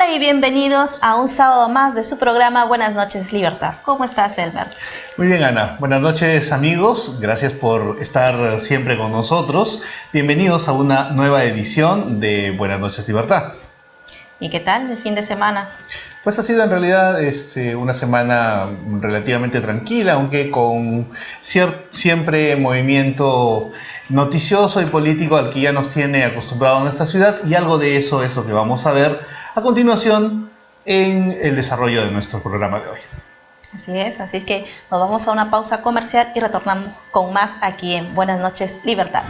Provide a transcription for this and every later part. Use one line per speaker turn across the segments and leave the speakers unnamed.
Hola y bienvenidos a un sábado más de su programa Buenas noches Libertad. ¿Cómo estás, Elmer?
Muy bien, Ana. Buenas noches, amigos. Gracias por estar siempre con nosotros. Bienvenidos a una nueva edición de Buenas noches Libertad.
¿Y qué tal el fin de semana?
Pues ha sido en realidad una semana relativamente tranquila, aunque con siempre movimiento noticioso y político al que ya nos tiene acostumbrado en esta ciudad, y algo de eso es lo que vamos a ver a continuación en el desarrollo de nuestro programa de hoy.
Así es que nos vamos a una pausa comercial y retornamos con más aquí en Buenas noches Libertad.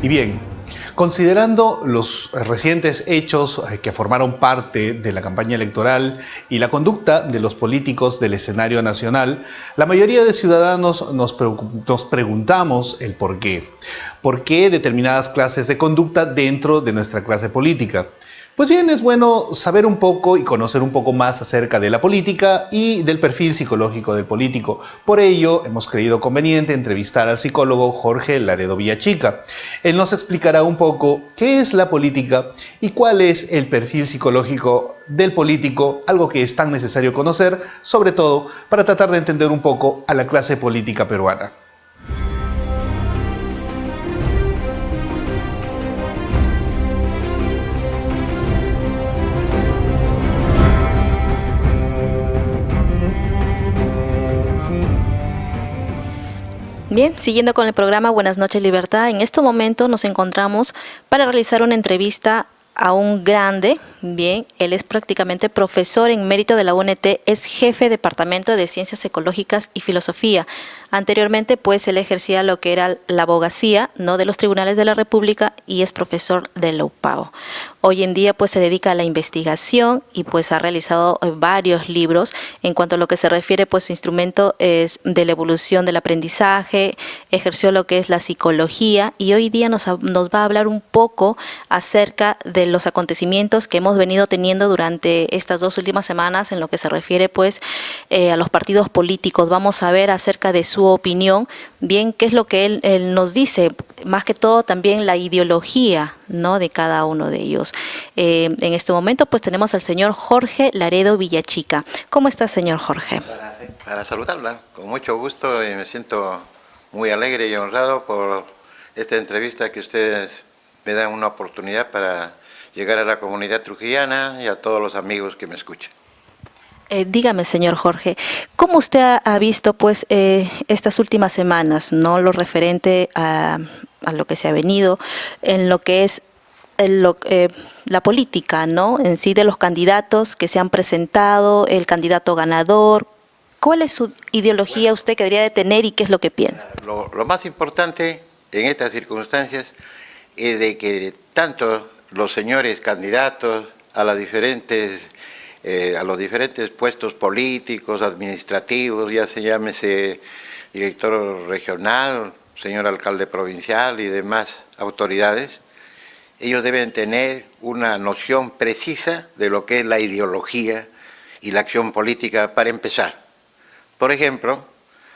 Y bien, considerando los recientes hechos que formaron parte de la campaña electoral y la conducta de los políticos del escenario nacional, la mayoría de ciudadanos nos preguntamos el por qué. ¿Por qué determinadas clases de conducta dentro de nuestra clase política? Pues bien, es bueno saber un poco y conocer un poco más acerca de la política y del perfil psicológico del político. Por ello, hemos creído conveniente entrevistar al psicólogo Jorge Laredo Villachica. Él nos explicará un poco qué es la política y cuál es el perfil psicológico del político, algo que es tan necesario conocer, sobre todo para tratar de entender un poco a la clase política peruana.
Bien, siguiendo con el programa Buenas noches Libertad, en este momento nos encontramos para realizar una entrevista a un grande. Bien, él es prácticamente profesor en mérito de la UNT, es jefe de Departamento de Ciencias Ecológicas y Filosofía. Anteriormente, pues, él ejercía lo que era la abogacía, ¿no?, de los tribunales de la República, y es profesor de la UPAO. Hoy en día, pues, se dedica a la investigación y, pues, ha realizado varios libros en cuanto a lo que se refiere, pues, su instrumento es de la evolución del aprendizaje, ejerció lo que es la psicología, y hoy día nos va a hablar un poco acerca de los acontecimientos que hemos venido teniendo durante estas 2 últimas semanas en lo que se refiere, pues, a los partidos políticos. Vamos a ver acerca de su opinión, bien, qué es lo que él nos dice, más que todo también la ideología, ¿no?, de cada uno de ellos. En este momento, pues, tenemos al señor Jorge Laredo Villachica. ¿Cómo está, señor Jorge?
Para saludarla, con mucho gusto, y me siento muy alegre y honrado por esta entrevista que ustedes me dan una oportunidad para llegar a la comunidad trujillana y a todos los amigos que me escuchan.
Dígame, señor Jorge, ¿cómo usted ha visto, pues, estas últimas semanas, ¿no?, lo referente a lo que se ha venido en lo que es la política, ¿no?, en sí, de los candidatos que se han presentado, el candidato ganador? ¿Cuál es su ideología, usted que debería de tener, y qué es lo que piensa?
Lo más importante en estas circunstancias es de que tanto los señores candidatos a los diferentes puestos políticos, administrativos, ya se llámese director regional, señor alcalde provincial y demás autoridades, ellos deben tener una noción precisa de lo que es la ideología y la acción política para empezar. Por ejemplo,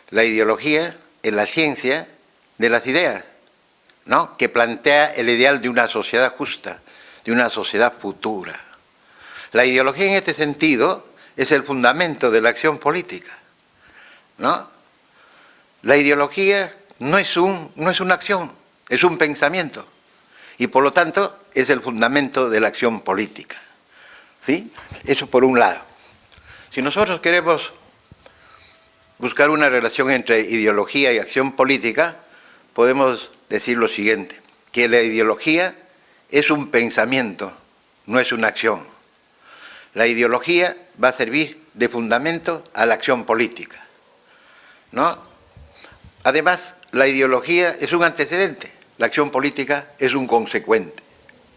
la ideología es la ciencia de las ideas, ¿no?, que plantea el ideal de una sociedad justa, de una sociedad futura. La ideología en este sentido es el fundamento de la acción política, ¿no? La ideología no es una acción, es un pensamiento, y por lo tanto es el fundamento de la acción política, ¿sí? Eso por un lado. Si nosotros queremos buscar una relación entre ideología y acción política, podemos decir lo siguiente, que la ideología es un pensamiento, no es una acción. La ideología va a servir de fundamento a la acción política, ¿no? Además, la ideología es un antecedente, la acción política es un consecuente,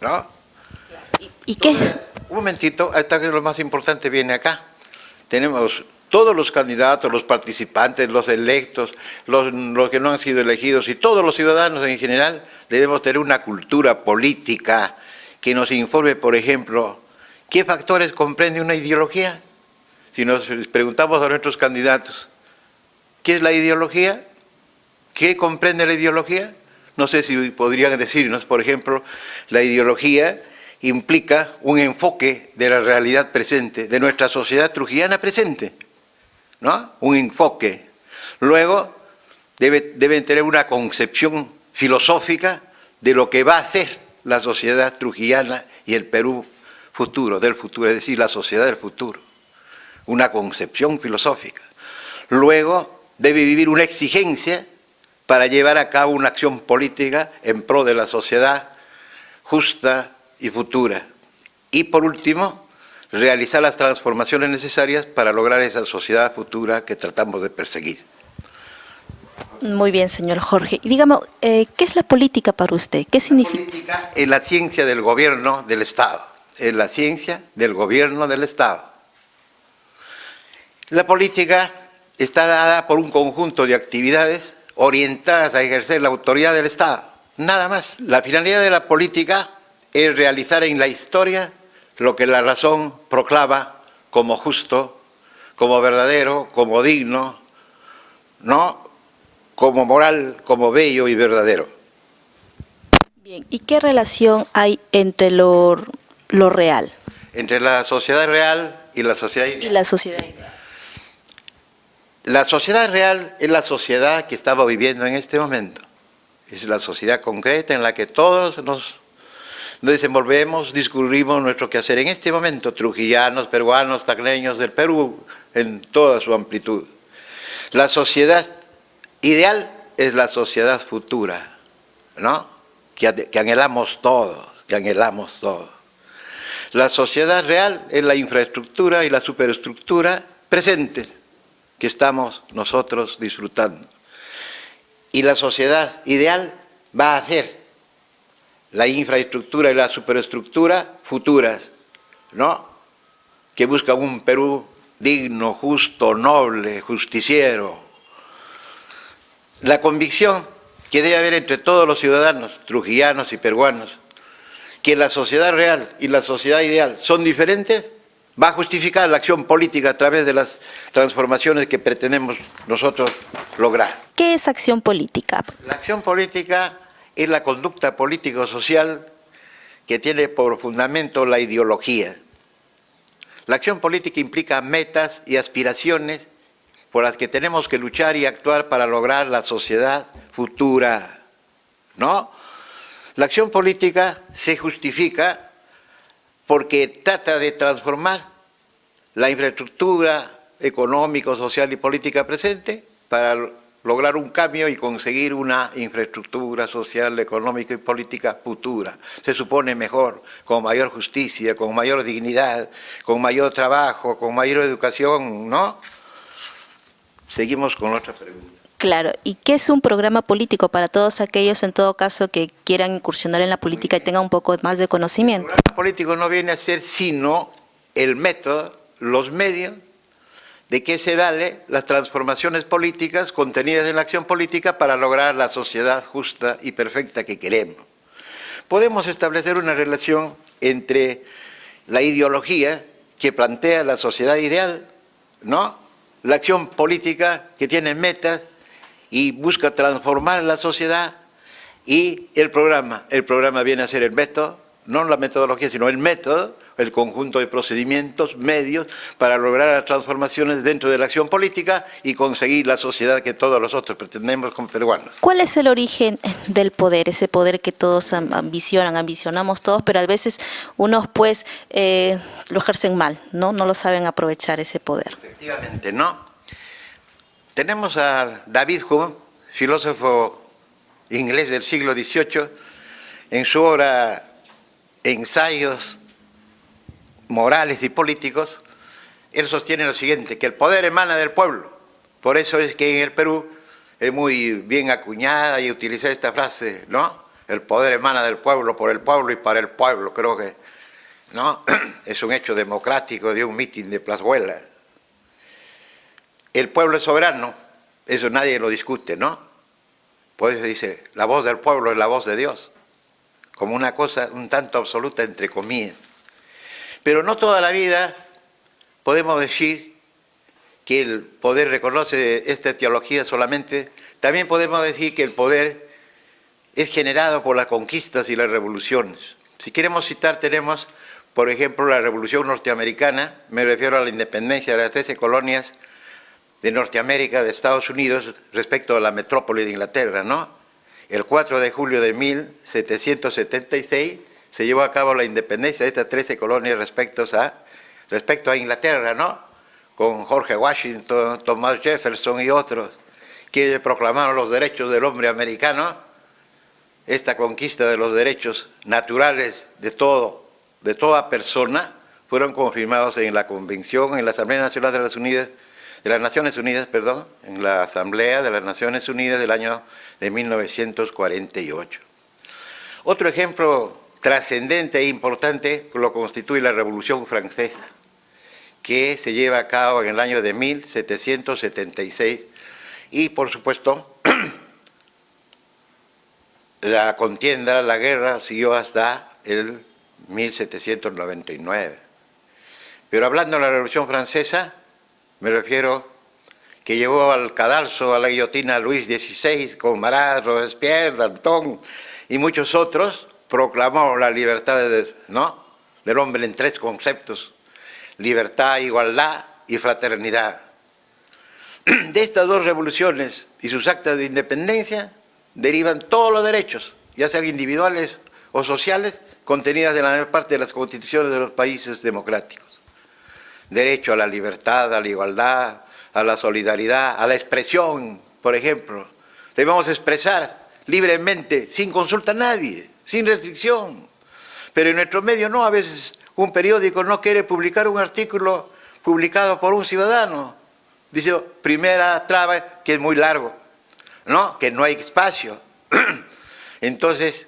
¿no?
¿Y qué es?
Un momentito, hasta que lo más importante viene acá. Tenemos todos los candidatos, los participantes, los electos, los que no han sido elegidos y todos los ciudadanos en general debemos tener una cultura política que nos informe, por ejemplo, ¿qué factores comprende una ideología? Si nos preguntamos a nuestros candidatos, ¿qué es la ideología? ¿Qué comprende la ideología? No sé si podrían decirnos, por ejemplo, la ideología implica un enfoque de la realidad presente, de nuestra sociedad trujillana presente, ¿no? Un enfoque. Luego, deben tener una concepción filosófica de lo que va a hacer la sociedad trujillana y el Perú futuro, es decir, la sociedad del futuro. Una concepción filosófica. Luego, debe vivir una exigencia para llevar a cabo una acción política en pro de la sociedad justa y futura. Y por último, realizar las transformaciones necesarias para lograr esa sociedad futura que tratamos de perseguir.
Muy bien, señor Jorge. Y dígame, ¿qué es la política para usted? ¿Qué significa?
La política es la ciencia del gobierno del Estado. Es la ciencia del gobierno del Estado. La política está dada por un conjunto de actividades orientadas a ejercer la autoridad del Estado. Nada más. La finalidad de la política es realizar en la historia lo que la razón proclama como justo, como verdadero, como digno, ¿no? Como moral, como bello y verdadero.
Bien, ¿y qué relación hay entre lo real?
Entre la sociedad real y la sociedad ideal.
Y la sociedad ideal.
La sociedad real es la sociedad que estamos viviendo en este momento. Es la sociedad concreta en la que todos nos desenvolvemos, discurrimos nuestro quehacer en este momento, trujillanos, peruanos, tacneños del Perú, en toda su amplitud. La sociedad ideal es la sociedad futura, ¿no? Que anhelamos todos, que anhelamos todos. La sociedad real es la infraestructura y la superestructura presentes que estamos nosotros disfrutando. Y la sociedad ideal va a hacer la infraestructura y la superestructura futuras, ¿no? Que buscan un Perú digno, justo, noble, justiciero. La convicción que debe haber entre todos los ciudadanos, trujillanos y peruanos, que la sociedad real y la sociedad ideal son diferentes, va a justificar la acción política a través de las transformaciones que pretendemos nosotros lograr.
¿Qué es acción política?
La acción política es la conducta político-social que tiene por fundamento la ideología. La acción política implica metas y aspiraciones por las que tenemos que luchar y actuar para lograr la sociedad futura, ¿no? La acción política se justifica porque trata de transformar la infraestructura económica, social y política presente para lograr un cambio y conseguir una infraestructura social, económica y política futura. Se supone mejor, con mayor justicia, con mayor dignidad, con mayor trabajo, con mayor educación, ¿no? Seguimos con otra pregunta.
Claro, ¿y qué es un programa político para todos aquellos, en todo caso, que quieran incursionar en la política y tengan un poco más de conocimiento?
El programa político no viene a ser sino el método, los medios de que se vale las transformaciones políticas contenidas en la acción política para lograr la sociedad justa y perfecta que queremos. Podemos establecer una relación entre la ideología que plantea la sociedad ideal, ¿no? La acción política que tiene metas y busca transformar la sociedad, y el programa. El programa viene a ser el método, no la metodología, sino el método, el conjunto de procedimientos, medios, para lograr las transformaciones dentro de la acción política y conseguir la sociedad que todos nosotros pretendemos como peruanos.
¿Cuál es el origen del poder? Ese poder que todos ambicionamos todos, pero a veces unos pues lo ejercen mal, ¿no? No lo saben aprovechar ese poder.
Efectivamente, ¿no? Tenemos a David Hume, filósofo inglés del siglo XVIII, en su obra Ensayos morales y políticos, él sostiene lo siguiente, que el poder emana del pueblo. Por eso es que en el Perú es muy bien acuñada y utiliza esta frase, ¿no? El poder emana del pueblo, por el pueblo y para el pueblo. Creo que ¿no? Es un hecho democrático de un mitin de plazuela. El pueblo es soberano, eso nadie lo discute, ¿no? Por eso dice, la voz del pueblo es la voz de Dios, como una cosa un tanto absoluta entre comillas. Pero no toda la vida podemos decir que el poder reconoce esta teología solamente, también podemos decir que el poder es generado por las conquistas y las revoluciones. Si queremos citar, tenemos, por ejemplo, la Revolución Norteamericana, me refiero a la independencia de las 13 colonias de Norteamérica, de Estados Unidos, respecto a la metrópoli de Inglaterra, ¿no? El 4 de julio de 1776 se llevó a cabo la independencia de estas 13 colonias respecto a Inglaterra, ¿no? Con George Washington, Thomas Jefferson y otros, que proclamaron los derechos del hombre americano, esta conquista de los derechos naturales de toda persona, fueron confirmados en la Convención, en la Asamblea Nacional de las Naciones Unidas, en la Asamblea de las Naciones Unidas del año de 1948. Otro ejemplo trascendente e importante lo constituye la Revolución Francesa, que se lleva a cabo en el año de 1776 y, por supuesto, la contienda, la guerra, siguió hasta el 1799. Pero hablando de la Revolución Francesa, me refiero que llevó al cadalso, a la guillotina a Luis XVI, con Marat, Robespierre, Danton y muchos otros, proclamó la libertad del hombre en 3 conceptos: libertad, igualdad y fraternidad. De estas 2 revoluciones y sus actas de independencia derivan todos los derechos, ya sean individuales o sociales, contenidas en la mayor parte de las constituciones de los países democráticos. Derecho a la libertad, a la igualdad, a la solidaridad, a la expresión, por ejemplo. Debemos expresar libremente, sin consulta a nadie, sin restricción. Pero en nuestro medio no, a veces un periódico no quiere publicar un artículo publicado por un ciudadano. Dice, primera traba, que es muy largo, ¿no? Que no hay espacio. Entonces,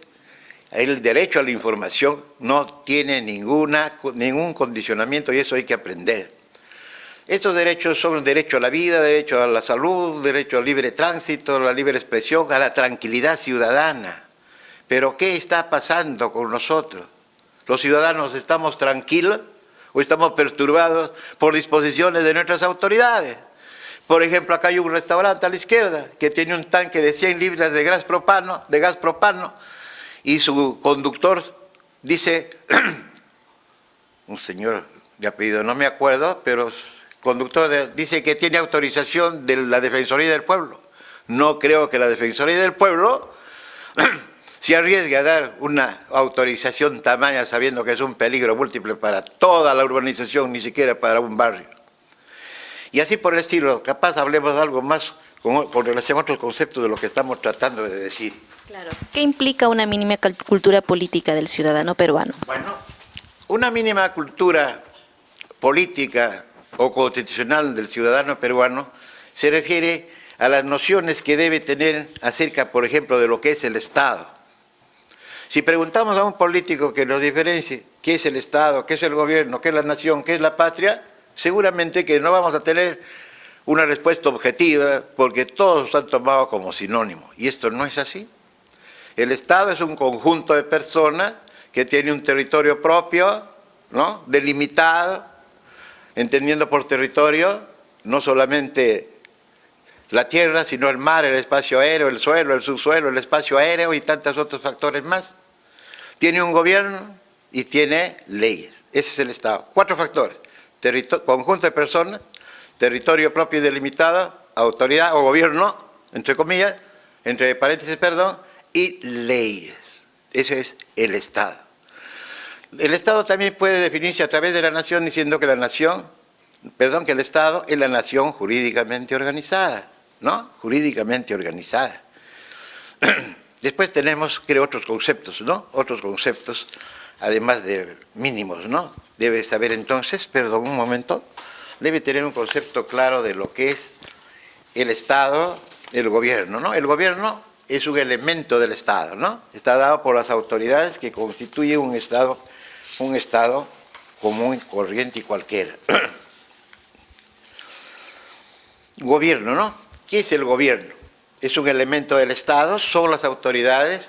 el derecho a la información no tiene ningún condicionamiento y eso hay que aprender. Estos derechos son el derecho a la vida, derecho a la salud, derecho al libre tránsito, a la libre expresión, a la tranquilidad ciudadana. Pero ¿qué está pasando con nosotros? ¿Los ciudadanos estamos tranquilos o estamos perturbados por disposiciones de nuestras autoridades? Por ejemplo, acá hay un restaurante a la izquierda que tiene un tanque de 100 libras de gas propano, y su conductor dice, un señor de apellido, no me acuerdo, pero conductor dice que tiene autorización de la Defensoría del Pueblo. No creo que la Defensoría del Pueblo se arriesgue a dar una autorización tamaña sabiendo que es un peligro múltiple para toda la urbanización, ni siquiera para un barrio. Y así por el estilo, capaz hablemos de algo más con relación a otros conceptos de lo que estamos tratando de decir.
Claro. ¿Qué implica una mínima cultura política del ciudadano peruano?
Bueno, una mínima cultura política o constitucional del ciudadano peruano se refiere a las nociones que debe tener acerca, por ejemplo, de lo que es el Estado. Si preguntamos a un político que nos diferencie qué es el Estado, qué es el gobierno, qué es la nación, qué es la patria, seguramente que no vamos a tener una respuesta objetiva porque todos se han tomado como sinónimo. Y esto no es así. El Estado es un conjunto de personas que tiene un territorio propio, ¿no? Delimitado, entendiendo por territorio no solamente la tierra, sino el mar, el espacio aéreo, el suelo, el subsuelo, el espacio aéreo y tantos otros factores más. Tiene un gobierno y tiene leyes. Ese es el Estado. 4 factores. Conjunto de personas, territorio propio y delimitado, autoridad o gobierno, entre comillas, entre paréntesis, perdón, y leyes. Ese es el Estado. El Estado también puede definirse a través de la nación diciendo que que el Estado es la nación jurídicamente organizada, ¿no? Jurídicamente organizada. Después tenemos, creo, otros conceptos, ¿no? Otros conceptos, además de mínimos, ¿no? Debe saber entonces, perdón un momento, debe tener un concepto claro de lo que es el Estado, el gobierno, ¿no? El gobierno es un elemento del Estado, ¿no? Está dado por las autoridades que constituyen un Estado un Estado común, corriente y cualquiera. Gobierno, ¿no? ¿Qué es el gobierno? Es un elemento del Estado, son las autoridades,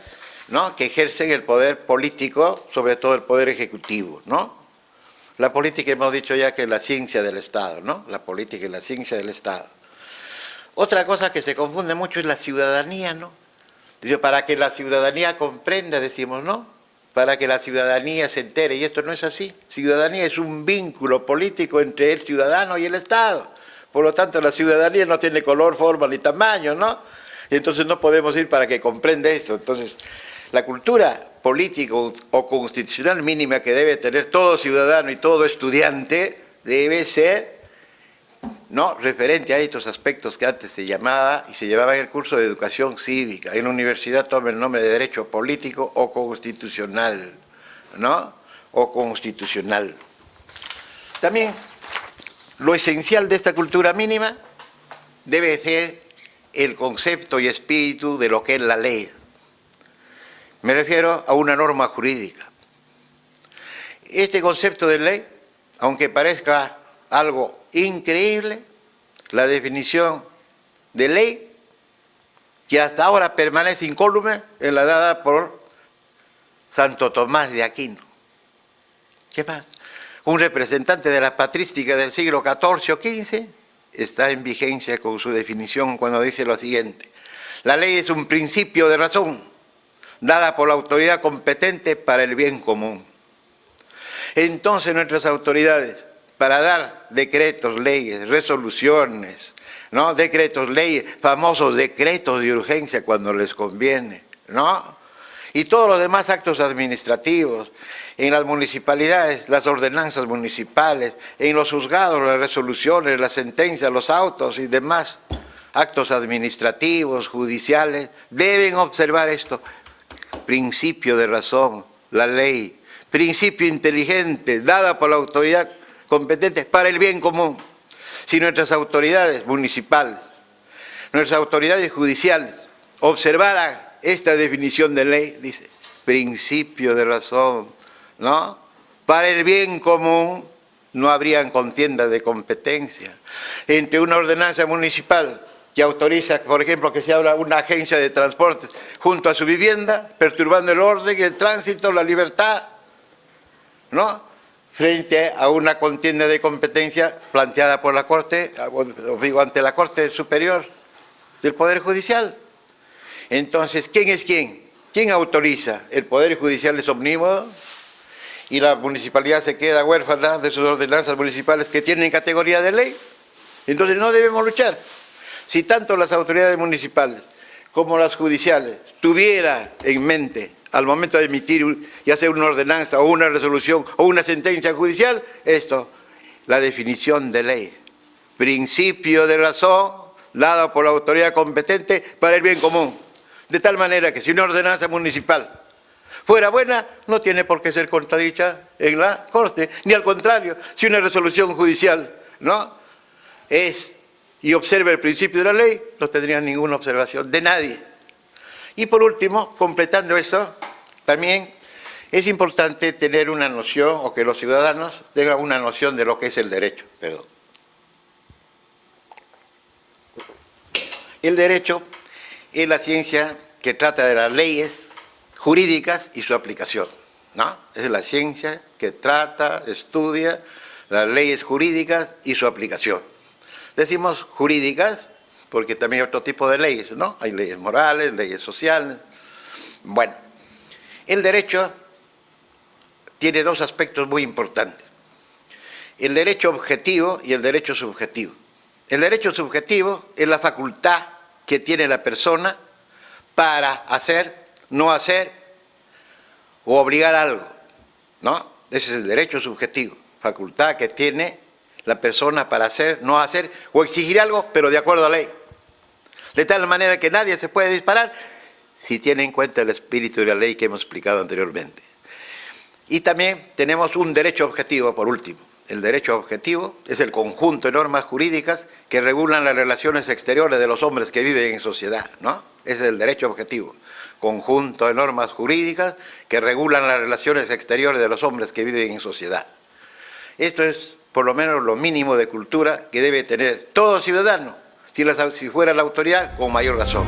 ¿no?, que ejercen el poder político, sobre todo el poder ejecutivo, ¿no? La política hemos dicho ya que es la ciencia del Estado, ¿no? La política es la ciencia del Estado. Otra cosa que se confunde mucho es la ciudadanía, ¿no? Dice, para que la ciudadanía comprenda, decimos, ¿no? Para que la ciudadanía se entere, y esto no es así. Ciudadanía es un vínculo político entre el ciudadano y el Estado. Por lo tanto, la ciudadanía no tiene color, forma ni tamaño, ¿no? Y entonces no podemos ir para que comprenda esto. Entonces, la cultura política o constitucional mínima que debe tener todo ciudadano y todo estudiante debe ser, ¿no?, referente a estos aspectos que antes se llamaba y se llevaba en el curso de educación cívica. En la universidad toma el nombre de derecho político o constitucional, ¿no? O constitucional. También lo esencial de esta cultura mínima debe ser el concepto y espíritu de lo que es la ley. Me refiero a una norma jurídica. Este concepto de ley, aunque parezca algo increíble, la definición de ley, que hasta ahora permanece incólume, es la dada por Santo Tomás de Aquino. ¿Qué más? Un representante de la patrística del siglo XIV o XV está en vigencia con su definición cuando dice lo siguiente: la ley es un principio de razón dada por la autoridad competente para el bien común. Entonces nuestras autoridades, para dar decretos, leyes, resoluciones, ¿no?, decretos, leyes, famosos decretos de urgencia cuando les conviene, ¿no?, y todos los demás actos administrativos, en las municipalidades, las ordenanzas municipales, en los juzgados, las resoluciones, las sentencias, los autos y demás actos administrativos, judiciales, deben observar esto: principio de razón, la ley, principio inteligente, dada por la autoridad competente para el bien común. Si nuestras autoridades municipales, nuestras autoridades judiciales observaran esta definición de ley, dice, principio de razón, ¿no?, para el bien común, no habrían contienda de competencia entre una ordenanza municipal que autoriza, por ejemplo, que se abra una agencia de transportes junto a su vivienda, perturbando el orden, el tránsito, la libertad, ¿no?, frente a una contienda de competencia planteada por la Corte, digo, ante la Corte Superior del Poder Judicial. Entonces, ¿quién es quién? ¿Quién autoriza? El Poder Judicial es omnímodo y la municipalidad se queda huérfana de sus ordenanzas municipales que tienen categoría de ley. Entonces no debemos luchar. Si tanto las autoridades municipales como las judiciales tuvieran en mente al momento de emitir y hacer una ordenanza o una resolución o una sentencia judicial, esto, la definición de ley, principio de razón dado por la autoridad competente para el bien común, de tal manera que si una ordenanza municipal fuera buena, no tiene por qué ser contradicha en la Corte, ni al contrario, si una resolución judicial, ¿no?, es y observa el principio de la ley, no tendría ninguna observación de nadie. Y por último, completando esto, también es importante tener una noción, o que los ciudadanos tengan una noción de lo que es el derecho. El derecho es la ciencia que trata de las leyes jurídicas y su aplicación, ¿no? Es la ciencia que trata, estudia las leyes jurídicas y su aplicación. Decimos jurídicas porque también hay otro tipo de leyes, ¿no? Hay leyes morales, leyes sociales. Bueno, el derecho tiene dos aspectos muy importantes: el derecho objetivo y el derecho subjetivo. El derecho subjetivo es la facultad que tiene la persona para hacer, no hacer o obligar algo, ¿no? Ese es el derecho subjetivo, facultad que tiene la persona para hacer, no hacer o exigir algo, pero de acuerdo a la ley. De tal manera que nadie se puede disparar si tiene en cuenta el espíritu de la ley que hemos explicado anteriormente. Y también tenemos un derecho objetivo, por último. El derecho objetivo es el conjunto de normas jurídicas que regulan las relaciones exteriores de los hombres que viven en sociedad, ¿no? Ese es el derecho objetivo. conjunto de normas jurídicas que regulan las relaciones exteriores de los hombres que viven en sociedad. Esto es por lo menos lo mínimo de cultura que debe tener todo ciudadano, si fuera la autoridad, con mayor razón.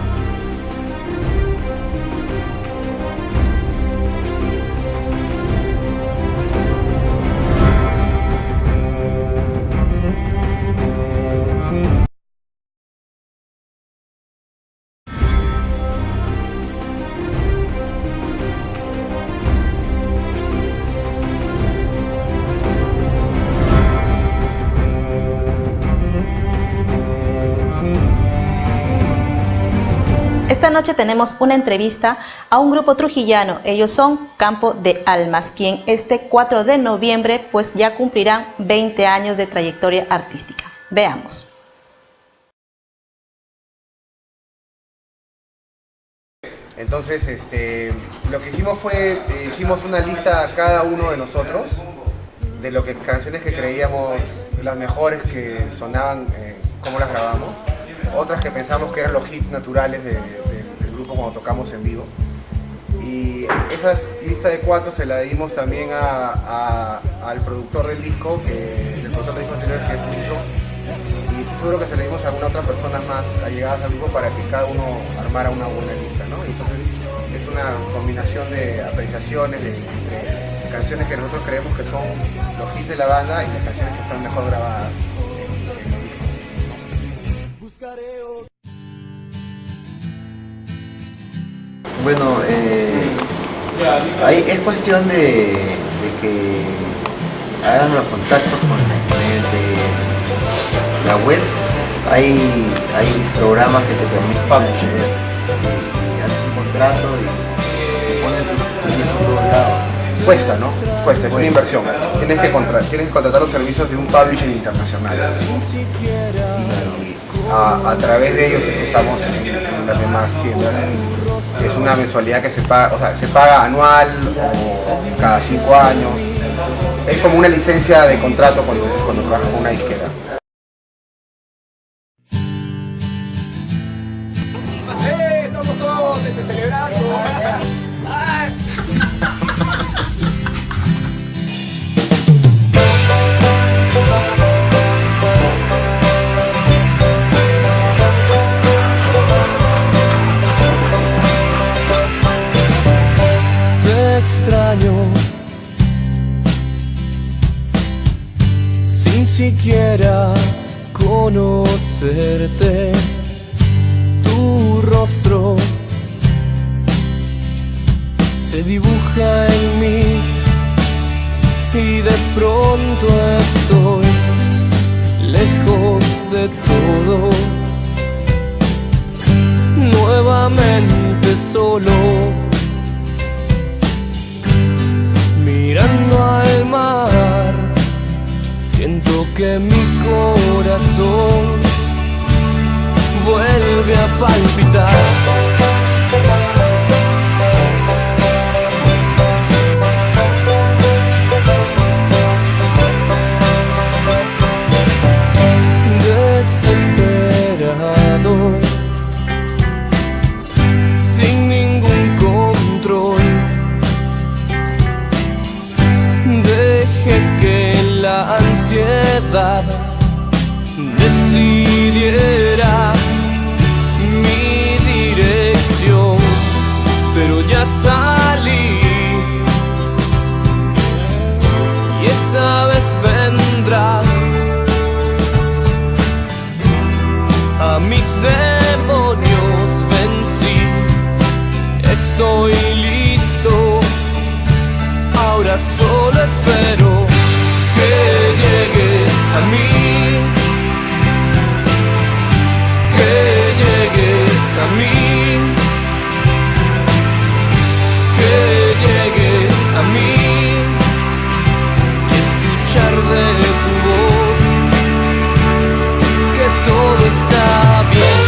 Esta noche tenemos una entrevista a un grupo trujillano. Ellos son Campo de Almas, quien este 4 de noviembre pues ya cumplirán 20 años de trayectoria artística. Veamos.
Entonces, lo que hicimos fue, hicimos una lista cada uno de nosotros de canciones que creíamos las mejores que sonaban, cómo las grabamos, otras que pensamos que eran los hits naturales del grupo cuando tocamos en vivo. Y esa lista de 4 se la dimos también al productor del disco, anterior, que es Nitro. Y estoy seguro que se la dimos a alguna otra persona más allegadas al grupo para que cada uno armara una buena lista, ¿no? Y entonces es una combinación de apreciaciones entre canciones que nosotros creemos que son los hits de la banda y las canciones que están mejor grabadas en los discos, ¿no?
Bueno, es cuestión de que hagan los contactos con la web. Hay programas que te permiten y haces un contrato y pones tu disco en todos lados.
Cuesta, ¿no? Cuesta, es una inversión. Tienes que contratar los servicios de un publisher internacional. Y a través de ellos es que estamos en las demás tiendas. Es una mensualidad que se paga, o sea, se paga anual o cada 5 años. Es como una licencia de contrato cuando trabajas con una disquera.
Estamos todos celebrando.
Te extraño sin siquiera conocerte. Tu rostro se dibuja en mí y de pronto estoy lejos de todo, nuevamente solo, mirando al mar. Siento que mi corazón vuelve a palpitar. Desesperado, sin ningún control, dejé que la ansiedad decidiera mi dirección, pero ya salí y esta vez vendrás. A mis demonios vencí, estoy listo, ahora solo espero que llegues a mí, que llegues a mí, que llegues a mí y escuchar de tu voz que todo está bien.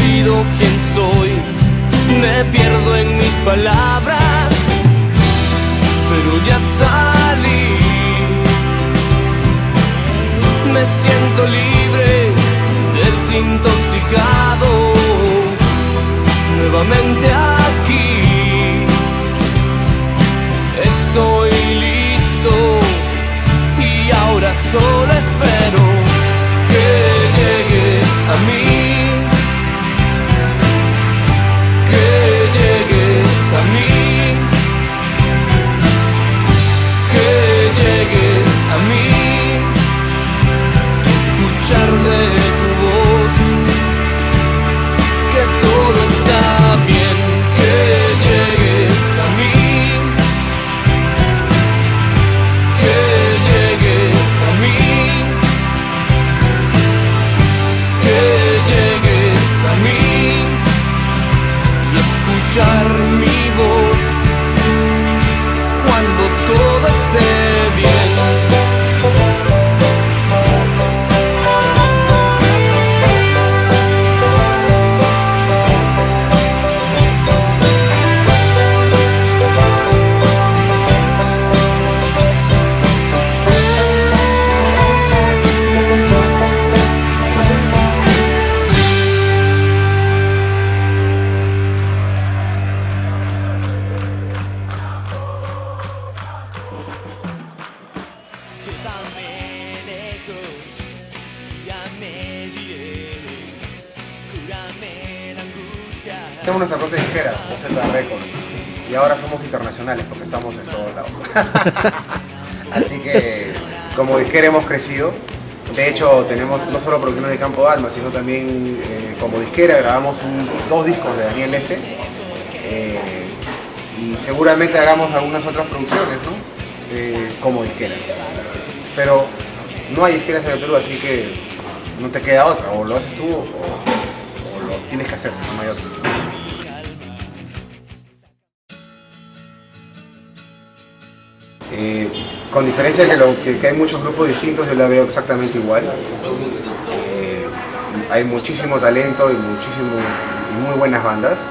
olvido quién soy, me pierdo en mis palabras, pero ya salí. Me siento libre, desintoxicado, nuevamente aquí. Estoy listo y ahora solo espero que llegues a mí, que llegues a mí, que llegues a mí, escuchar de tu voz que todo está bien, que llegues a mí, que llegues a mí, que llegues a mí y escuchar mi voz cuando todo esté bien.
Tenemos nuestra propia disquera, Boceta Records, y ahora somos internacionales porque estamos en todos lados. Así que como disquera hemos crecido. De hecho tenemos no solo producciones de Campo de Alma, sino también como disquera grabamos 2 discos de Daniel F. Y seguramente hagamos algunas otras producciones, ¿no? Como disquera. Pero no hay disqueras en el Perú, así que no te queda otra, o lo haces tú o lo tienes que hacer, si no hay otro. Con diferencia que hay muchos grupos distintos, yo la veo exactamente igual. Hay muchísimo talento y muy buenas bandas.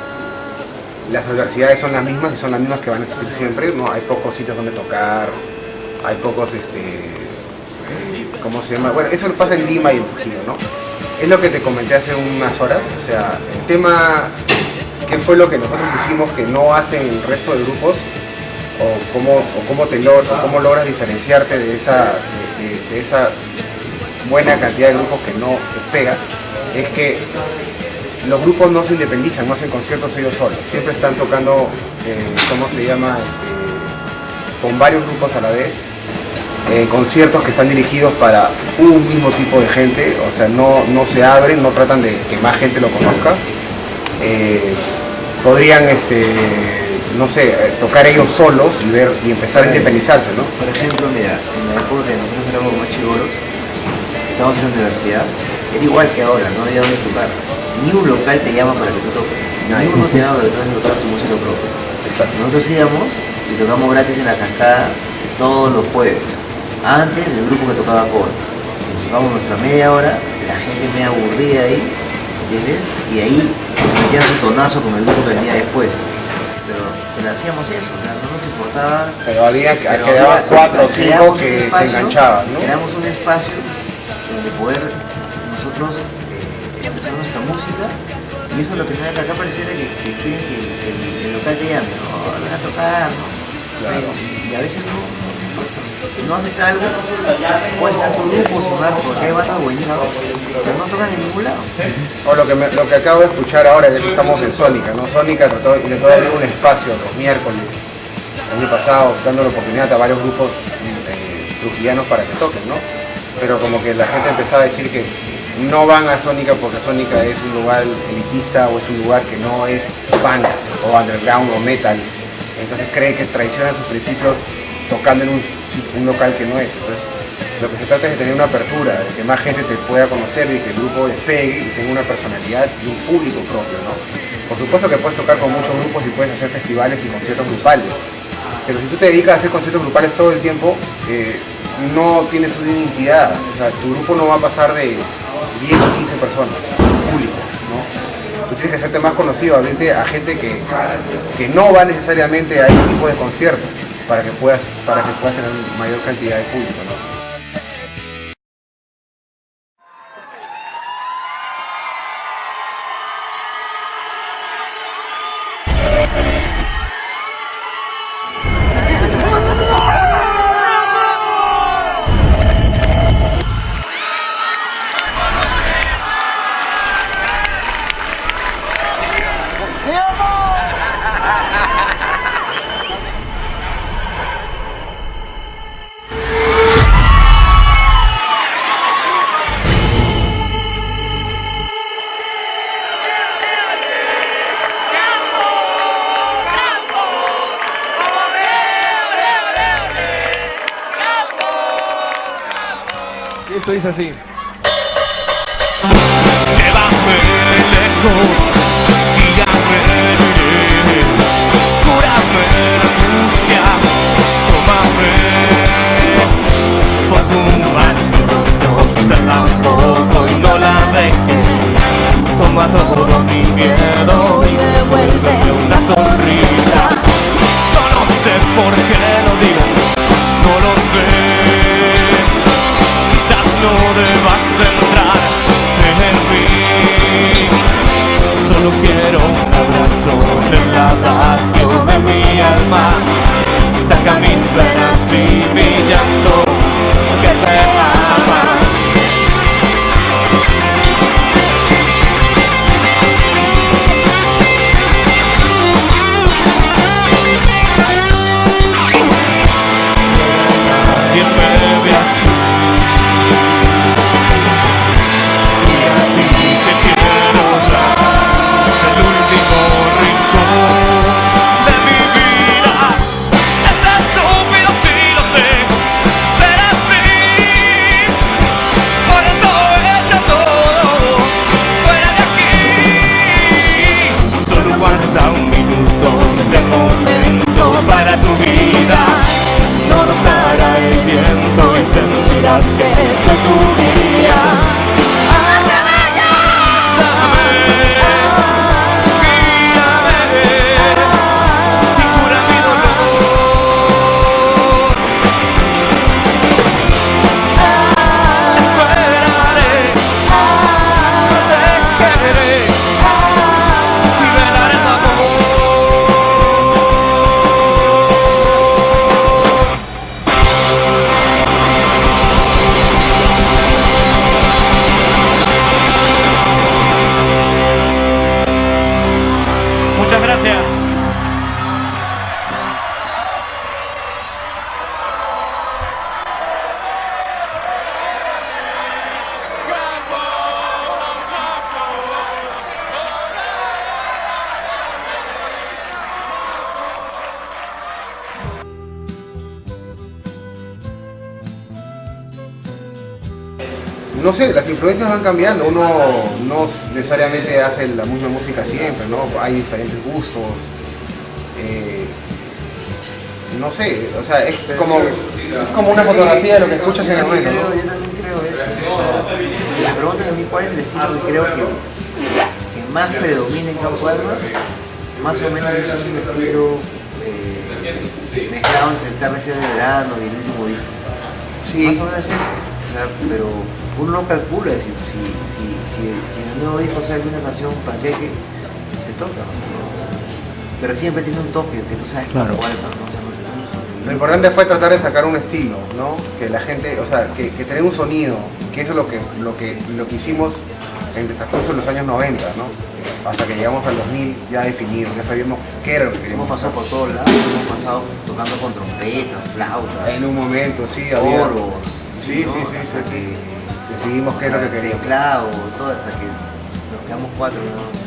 Las adversidades son las mismas y son las mismas que van a existir siempre, ¿no? Hay pocos sitios donde tocar, hay pocos, ¿cómo se llama? Bueno, eso pasa en Lima y en Trujillo, ¿no? Es lo que te comenté hace unas horas, o sea, el tema, ¿qué fue lo que nosotros hicimos que no hacen el resto de grupos? Cómo logras diferenciarte de esa buena cantidad de grupos que no despega, es que los grupos no se independizan, no hacen conciertos ellos solos, siempre están tocando, con varios grupos a la vez, conciertos que están dirigidos para un mismo tipo de gente, o sea, no se abren, no tratan de que más gente lo conozca. Podrían no sé, tocar ellos solos y empezar a independizarse, ¿no?
Por ejemplo, mira, en la época que nosotros éramos más chibolos, estábamos en la universidad, era igual que ahora, no había dónde tocar. Ni un local te llama para que tú toques. Nadie uno te llama para que tú tocar tu música propia.
Exacto.
Nosotros íbamos y tocamos gratis en la Cascada todos los jueves, antes del grupo que tocaba covers. Nos tocamos nuestra media hora, la gente media aburrida ahí, ¿entiendes? Y ahí se metían su tonazo con el grupo que venía después. Pero hacíamos eso, o sea, no nos importaba.
Pero quedaban 4 o 5 que se enganchaban, ¿no?
Creamos un espacio donde poder nosotros empezar nuestra música, y eso es lo que me da acá pareciera que quieren que el local te llame, no, van a tocar, ¿no? Claro. Y a veces no pasa. Si no haces algo, puedes dar tu grupo, sonar, porque hay bandas buenísimas, pero no tocan en ningún lado.
O lo que acabo de escuchar ahora, ya que estamos en Sónica, ¿no? Sónica intentó abrir un espacio los miércoles, el año pasado, dando la oportunidad a varios grupos trujillanos para que toquen, ¿no? Pero como que la gente empezaba a decir que no van a Sónica porque Sónica es un lugar elitista o es un lugar que no es punk o underground o metal. Entonces creen que traicionan sus principios tocando en un local que no es. Entonces lo que se trata es de tener una apertura, de que más gente te pueda conocer y que el grupo despegue y tenga una personalidad y un público propio, ¿no? Por supuesto que puedes tocar con muchos grupos y puedes hacer festivales y conciertos grupales, pero si tú te dedicas a hacer conciertos grupales todo el tiempo, no tienes una identidad. O sea, tu grupo no va a pasar de 10 o 15 personas, público, ¿no? tú tienes que hacerte más conocido, abrirte a gente que no va necesariamente a este tipo de conciertos para que puedas tener mayor cantidad de público, ¿no?
Y esto dice así.
Llévame lejos, guíame, cúrame la angustia, tómame por tu mano, los ojos tampoco y no la dejes. Toma todo mi miedo y devuélveme una sonrisa. No lo sé por qué lo digo, no lo sé. No debas entrar en mí. Solo quiero un abrazo del adagio de mi alma. Saca mis penas y mi llanto que te ama. Nadie me ve así. Guarda un minuto, este momento para tu vida. No nos haga el viento y sentirás que este es tu día. Abrázame, guíame y cura mi dolor. Esperaré, te querré. Muchas gracias.
No sé, las influencias van cambiando, uno no necesariamente hace la misma música siempre, ¿no? Hay diferentes gustos, no sé, o sea, es como una fotografía de lo que escuchas en el momento, ¿no?
Yo también creo eso. O sea, si me preguntas a mí cuál es el estilo que creo que más predomina en Campo Armas, más o menos es un estilo mezclado entre el Tarde Fiel de Verano y el último disco.
Sí.
Más o menos es eso. O sea, pero uno no calcula si en el nuevo disco sale una canción panqueque, se toca, o sea, no. Pero siempre tiene un toque que tú sabes cuál, ¿no? O sea, no se tiene un sonido.
Lo importante fue tratar de sacar un estilo, ¿no? Que la gente, o sea, que tener un sonido, que eso es lo que hicimos en el transcurso de los años 90, ¿no? Hasta que llegamos al 2000 ya definido, ya sabíamos qué era lo que queríamos.
Hemos pasado por todos lados, hemos pasado tocando con trompeta, flauta,
En un momento, sí, había...
coros.
Sí,
¿no?
sí, sí,
Hasta
sí.
que
Decidimos qué es lo que queríamos.
teclado, todo hasta que nos quedamos cuatro, ¿no?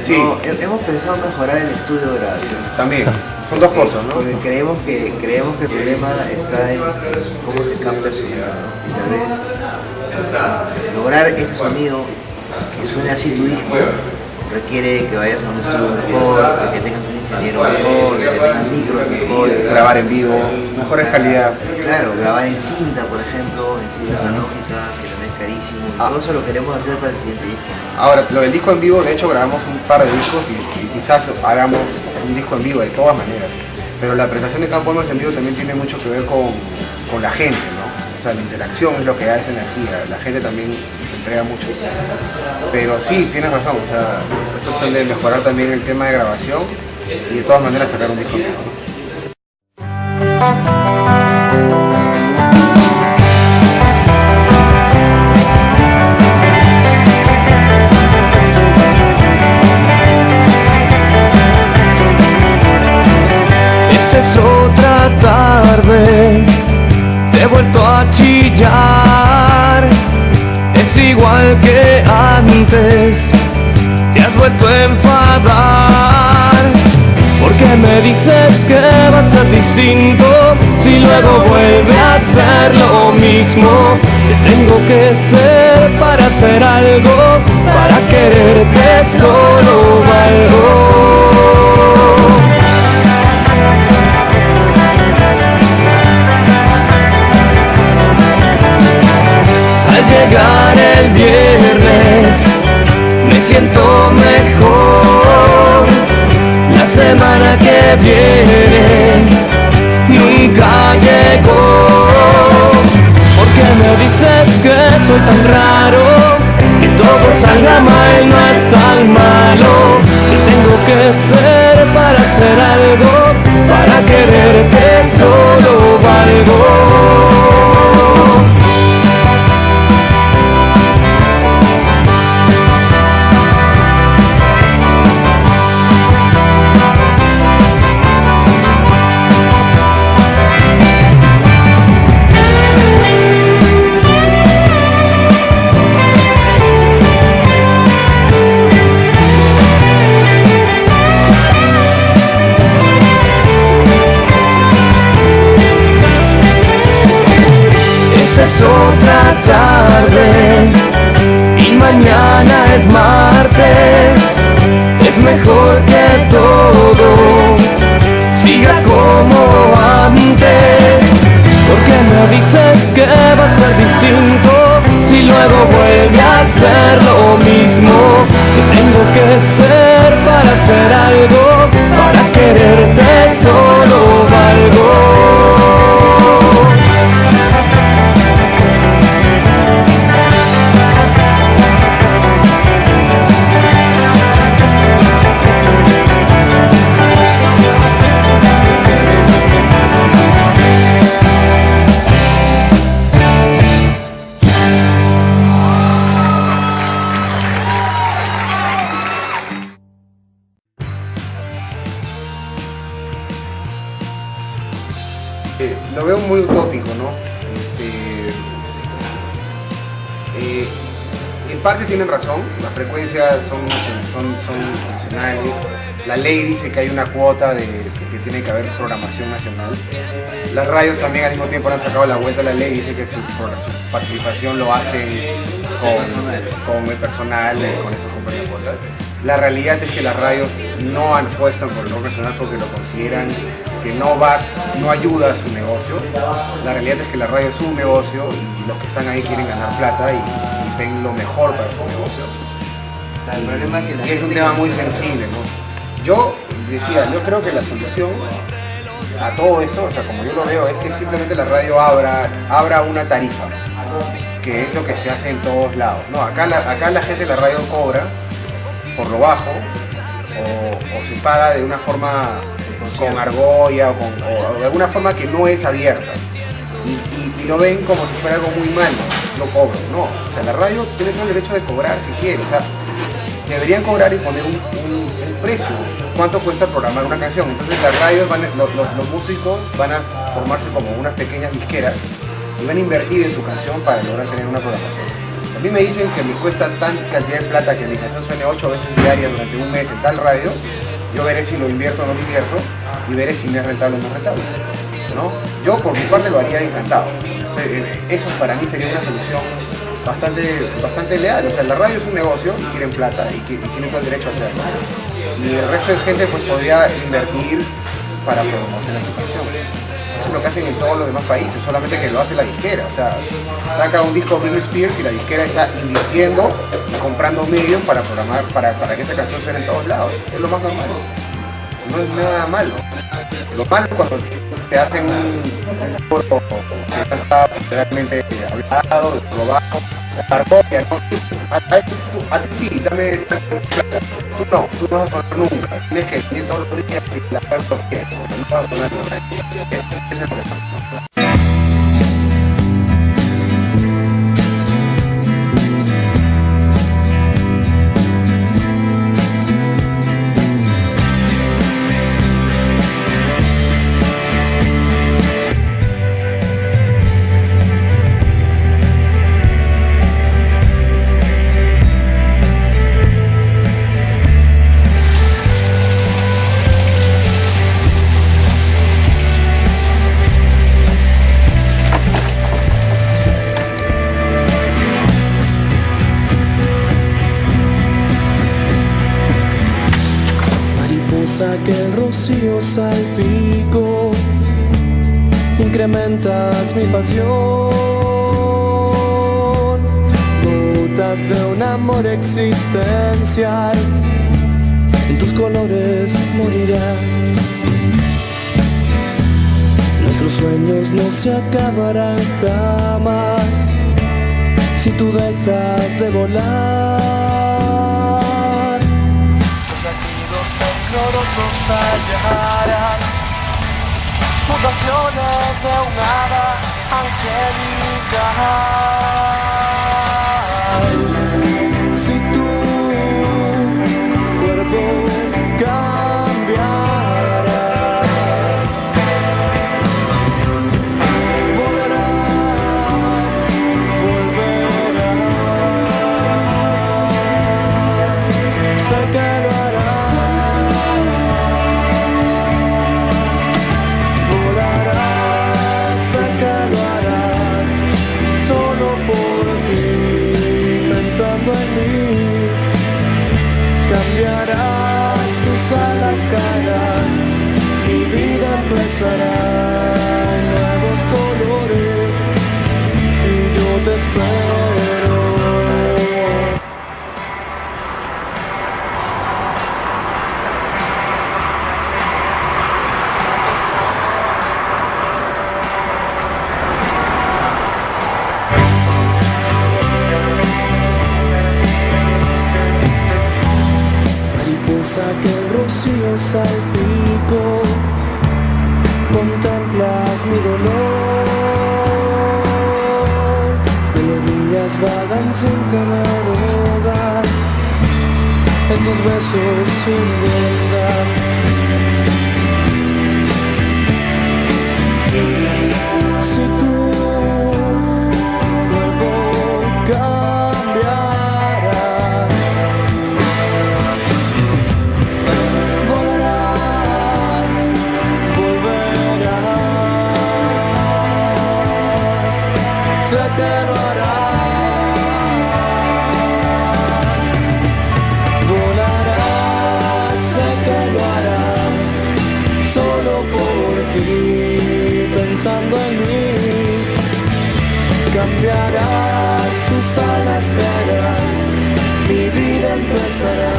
Sí,
No, hemos pensado mejorar el estudio de grabación.
también. Son dos cosas, ¿no?
Porque creemos que el problema está en cómo se capta el sonido, ¿no? Y tal vez lograr ese sonido que suene así tu disco requiere que vayas a un estudio mejor, de que tengas un ingeniero mejor, de que tengas micros mejor,
Grabar en vivo, mejores calidad.
Claro, grabar en cinta, por ejemplo, música analógica, que también es carísimo, y todo eso lo queremos hacer para el siguiente disco.
Ahora, lo del disco en vivo, de hecho grabamos un par de discos y quizás hagamos un disco en vivo de todas maneras. Pero la presentación de Campo Más en vivo también tiene mucho que ver con la gente, ¿no? O sea, la interacción es lo que da esa energía, la gente también se entrega mucho. Pero sí, tienes razón, o sea, es cuestión de mejorar también el tema de grabación y de todas maneras sacar un disco en vivo, ¿no?
Es otra tarde, te he vuelto a chillar. Es igual que antes, te has vuelto a enfadar. ¿Por qué me dices que va a ser distinto si luego vuelve a ser lo mismo? ¿Qué tengo que ser para hacer algo? Para quererte solo valgo. Al llegar el viernes me siento mejor. La semana que viene nunca llegó. ¿Por qué me dices que soy tan raro? Que todo salga mal no es tan malo. ¿Qué tengo que ser para hacer algo? Para quererte solo valgo. Es otra tarde y mañana es martes. Es mejor que todo siga como antes. ¿Por qué me dices que va a ser distinto si luego vuelve a ser lo mismo? ¿Qué tengo que ser para hacer algo? Para quererte solo valgo.
Lo veo muy utópico, ¿no? En parte tienen razón, las frecuencias son nacionales, la ley dice que hay una cuota de que tiene que haber programación nacional. Las radios también al mismo tiempo han sacado la vuelta a la ley, dice que su participación lo hacen con el personal, con esos compañeros. La realidad es que las radios no apuestan por el rock nacional porque lo consideran que no ayuda a su negocio. La realidad es que la radio es un negocio y los que están ahí quieren ganar plata y ven lo mejor para su negocio.
El problema es que
Y es un tema muy sensible, ¿no? Yo creo que la solución a todo esto, o sea, como yo lo veo, es que simplemente la radio abra una tarifa, que es lo que se hace en todos lados, ¿no? Acá la gente de la radio cobra por lo bajo o se paga de una forma con argolla o de alguna forma que no es abierta y lo ven como si fuera algo muy malo. Yo cobro, no, o sea, la radio tiene todo el derecho de cobrar si quiere, o sea, deberían cobrar y poner un precio, cuánto cuesta programar una canción. Entonces las radios los músicos van a formarse como unas pequeñas disqueras y van a invertir en su canción para lograr tener una programación. A mí me dicen que me cuesta tan cantidad de plata que mi canción suene 8 veces diarias durante un mes en tal radio. Yo veré si lo invierto o no lo invierto y veré si me es rentable o no es rentable, ¿no? Yo por mi parte lo haría encantado. Eso para mí sería una solución bastante leal. O sea, la radio es un negocio y quieren plata y tienen todo el derecho a hacerlo. Y el resto de gente pues podría invertir para promocionar su canción. lo que hacen en todos los demás países, solamente que lo hace la disquera. O sea, saca un disco Britney Spears y la disquera está invirtiendo y comprando medios para programar, para que esa canción suene en todos lados. Es lo más normal. No es nada malo. Lo malo es cuando te hacen un coro que no está realmente hablado, robado, armonía, ¿no? A ti sí, dame plata. Tú no vas a sonar nunca. Tienes que venir todos los días y la ver los pies. No vas a sonar nunca. Eso es lo que está.
Que el rocío salpico, incrementas mi pasión. Gotas de un amor existencial, en tus colores morirán. Nuestros sueños no se acabarán jamás si tú dejas de volar. Nos hallarán mutaciones de un hada angelical. Si tu cuerpo cambiará, volverás, sé que lo harás. Cambiarás, tus alas caerán, mi vida empezará en nuevos colores y yo te espero. Que el rocío salpico, contemplas mi dolor. Melodías vagan sin tener hogar, en tus besos sin verdad. Si tu cuerpo cambiará, sé que lo harás, volarás, sé que lo harás, solo por ti, pensando en mí. Cambiarás, tus alas caerán, mi vida empezará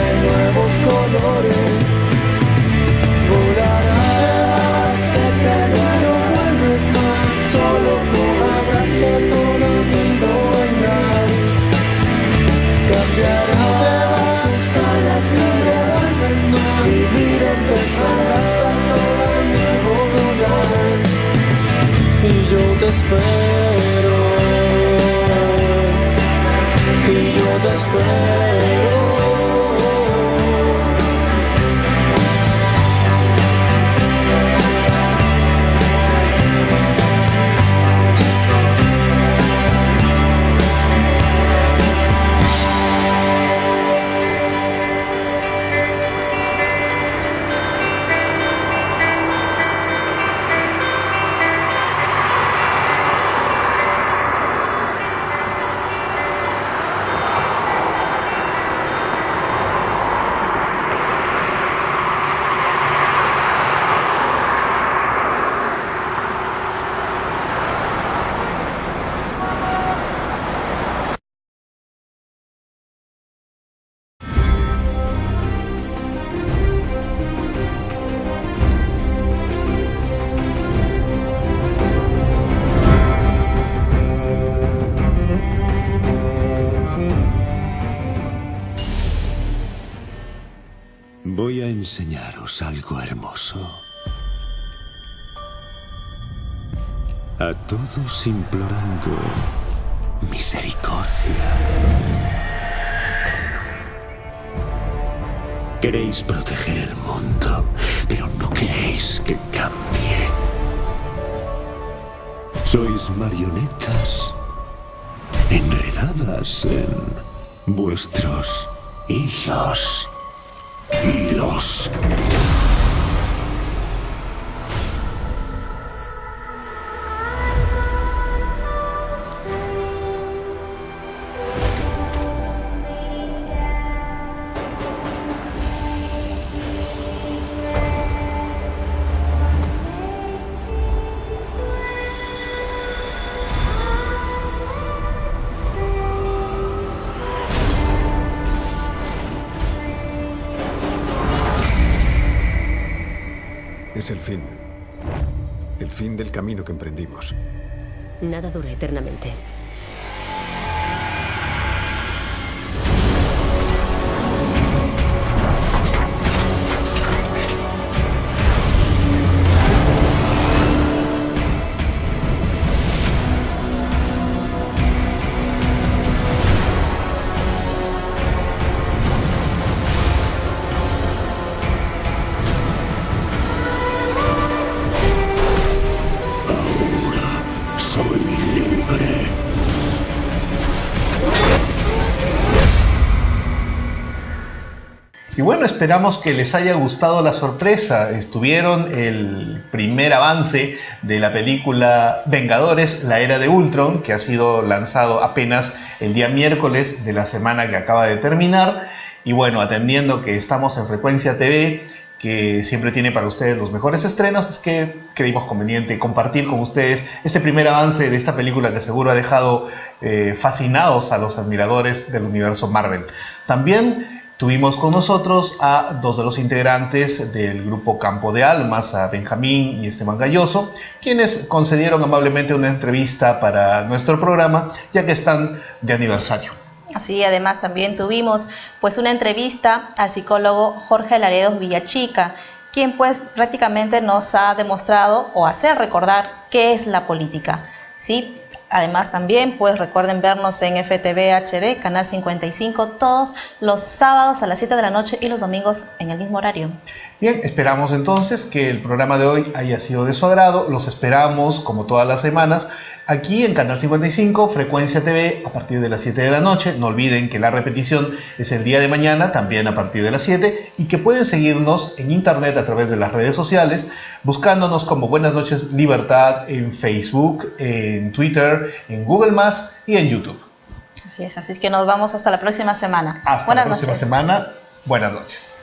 en nuevos colores. Volarás, sé que lo harás, solo por abrazar todo mi soñar. Cambiarás, tus alas caerán, mi vida empezará en nuevos colores y yo te espero, y yo te espero.
Voy a enseñaros algo hermoso. A todos implorando misericordia. Queréis proteger el mundo, pero no queréis que cambie. Sois marionetas enredadas en vuestros hilos. Hilos.
Es el fin. El fin del camino que emprendimos.
Nada dura eternamente.
Soy libre.
Y bueno, esperamos que les haya gustado la sorpresa. Estuvieron el primer avance de la película Vengadores, la Era de Ultron, que ha sido lanzado apenas el día miércoles de la semana que acaba de terminar. Y bueno, atendiendo que estamos en Frecuencia TV, que siempre tiene para ustedes los mejores estrenos, es que creímos conveniente compartir con ustedes este primer avance de esta película que seguro ha dejado fascinados a los admiradores del universo Marvel. También tuvimos con nosotros a dos de los integrantes del grupo Campo de Almas, a Benjamín y Esteban Galloso, quienes concedieron amablemente una entrevista para nuestro programa, ya que están de aniversario.
Así, además también tuvimos pues una entrevista al psicólogo Jorge Laredos Villachica, quien pues prácticamente nos ha demostrado o hacer recordar qué es la política, ¿sí? Además también pues recuerden vernos en FTV HD, canal 55, todos los sábados a las 7 de la noche y los domingos en el mismo horario.
Bien, esperamos entonces que el programa de hoy haya sido de su agrado. Los esperamos como todas las semanas aquí en Canal 55, Frecuencia TV, a partir de las 7 de la noche. No olviden que la repetición es el día de mañana, también a partir de las 7, y que pueden seguirnos en internet a través de las redes sociales, buscándonos como Buenas Noches Libertad en Facebook, en Twitter, en Google+, y en YouTube.
Así es que nos vamos hasta la próxima semana.
Hasta la próxima semana. Buenas noches.